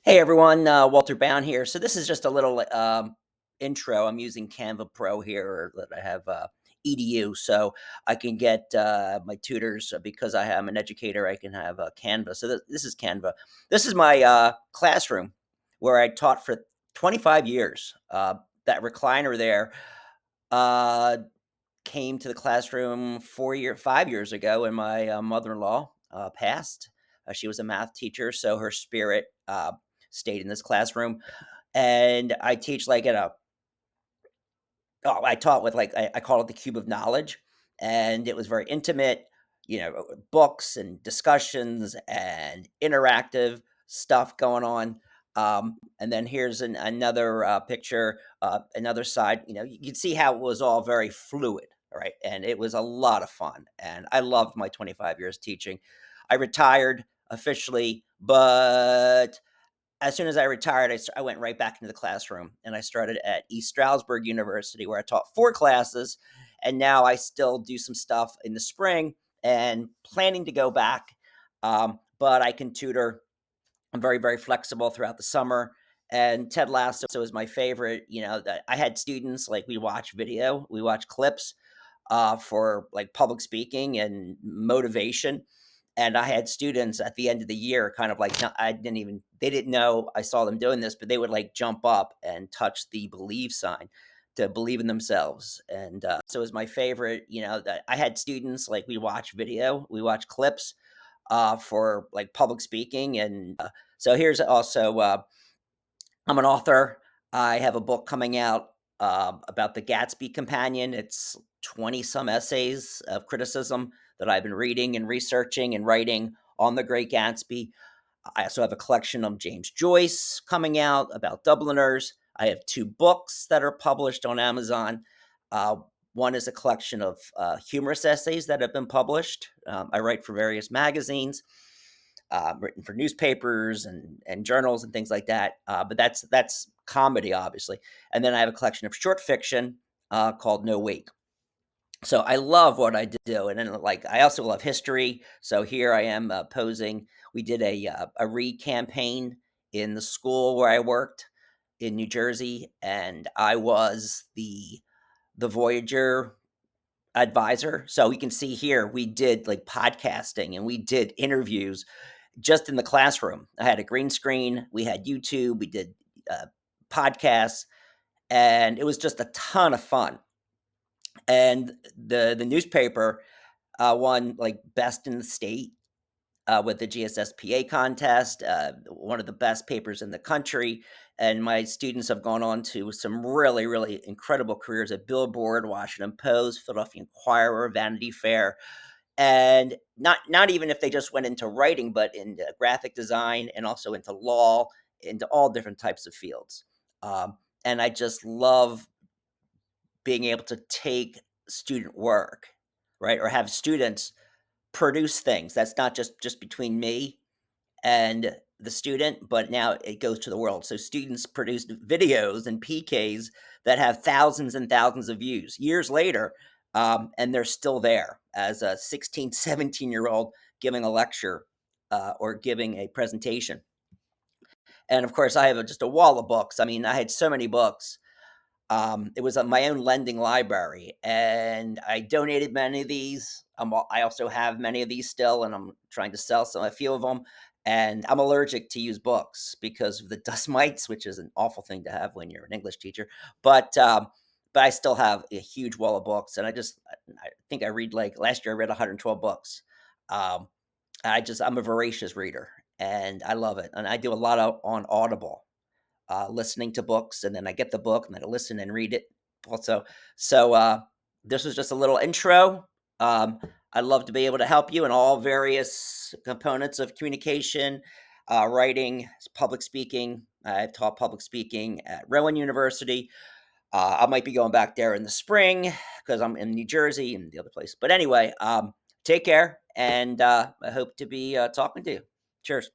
Hey everyone, Walter Bound here. So this is just a little intro. I'm using Canva Pro here that I have EDU, so I can get my tutors because I'm an educator. I can have Canva. So this is Canva. This is my classroom where I taught for 25 years. That recliner there uh, came to the classroom 5 years ago, when my mother-in-law passed. She was a math teacher, so her spirit stayed in this classroom. And I teach like at a oh, I taught with like I call it the cube of knowledge, and it was very intimate, books and discussions and interactive stuff going on. And then here's another picture, another side. You can see how it was all very fluid, right? And it was a lot of fun, and I loved my 25 years teaching. I retired officially, but as soon as I retired, I went right back into the classroom, and I started at East Stroudsburg University, where I taught 4 classes. And now I still do some stuff in the spring and planning to go back. But I can tutor. I'm very, very flexible throughout the summer. And Ted Lasso is my favorite. That I had students, like, we watch video, we watch clips for like public speaking and motivation. And I had students at the end of the year, kind of like, no, they didn't know I saw them doing this, but they would like jump up and touch the believe sign to believe in themselves. And so is my favorite. That I had students, like, we watch video, we watch clips for like public speaking. And so here's also, I'm an author. I have a book coming out about the Gatsby Companion. It's 20 some essays of criticism that I've been reading and researching and writing on the Great Gatsby. I also have a collection of James Joyce coming out about Dubliners. I have 2 books that are published on Amazon. Uh, One is a collection of humorous essays that have been published. I write for various magazines, written for newspapers and journals and things like that. But that's comedy, obviously. And then I have a collection of short fiction called No Wake. So I love what I do, and then, like, I also love history. So here I am posing. We did a read campaign in the school where I worked in New Jersey, and I was the Voyager advisor. So you can see here we did like podcasting and we did interviews just in the classroom. I had a green screen, we had YouTube, we did uh, podcasts, and it was just a ton of fun. And the newspaper won like best in the state with the GSSPA contest, one of the best papers in the country. And my students have gone on to some really, really incredible careers at Billboard, Washington Post, Philadelphia Inquirer, Vanity Fair, and not even if they just went into writing, but into graphic design and also into law, into all different types of fields. And I just love being able to take student work, right, or have students produce things that's not just between me and the student, but now it goes to the world. So students produce videos and PKs that have thousands and thousands of views years later, and they're still there as a 16, 17-year old giving a lecture or giving a presentation. And of course, I have just a wall of books. I mean, I had so many books. It was my own lending library, and I donated many of these. I also have many of these still, and I'm trying to sell a few of them. And I'm allergic to used books because of the dust mites, which is an awful thing to have when you're an English teacher. But I still have a huge wall of books, and I think I read, like, last year I read 112 books. Um, I'm a voracious reader, and I love it, and I do a lot on Audible, listening to books, and then I get the book and then I listen and read it also. So this was just a little intro. Um, I'd love to be able to help you in all various components of communication, writing, public speaking. I've taught public speaking at Rowan University. I might be going back there in the spring because I'm in New Jersey and the other place. But anyway, take care, and I hope to be talking to you. Cheers.